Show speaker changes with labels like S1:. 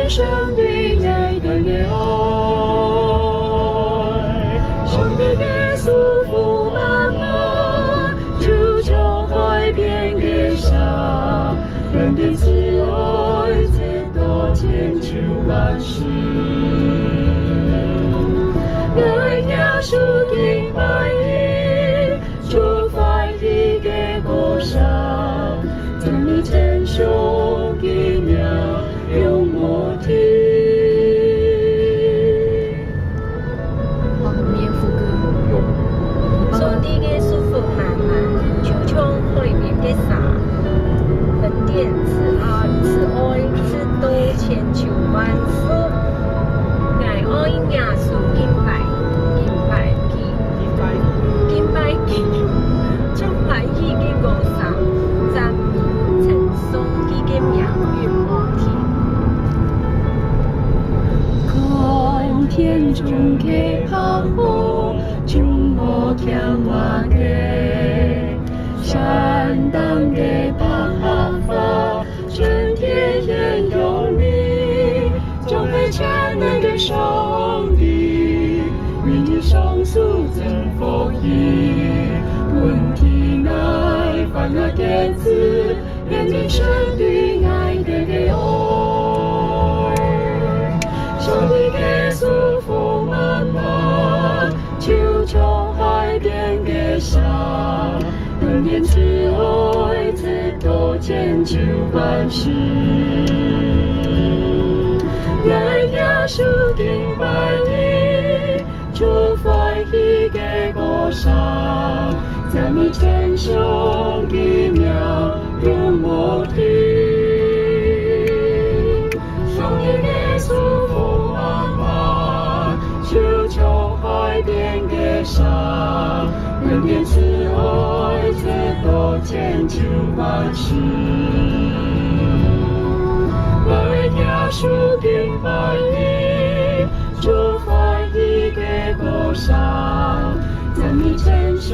S1: 天生对爱的爱，上帝的祝福满满，就从海边给下，人的慈爱直到千秋万世。爱呀，属敬拜你，就快意嘅歌聲，將你稱頌奇妙用我聽。
S2: 後面副歌，上帝嘅祝福滿滿，就從海邊嘅沙，恩典慈愛直到千秋萬世。愛耶穌敬拜佢，將快意嘅歌聲，讚美稱頌佢嘅名與我聽。
S1: 看天中嘅炮火，將我強化嘅，山當嘅爆發，春天也有你，將會全能嘅上帝，為你上訴真福音，問題愛反而嘅字，願你神對愛嘅愛。上帝嘅祝福滿滿，就從海邊嘅沙，恩典慈愛直到千秋萬世。愛呀，屬敬拜你，就快意嘅歌聲，讚美稱頌奇妙用我聽。上帝嘅祝福滿滿，就從海邊嘅沙，恩典慈愛直到千秋萬世。愛呀，屬敬拜你，就快意嘅歌聲，讚美稱頌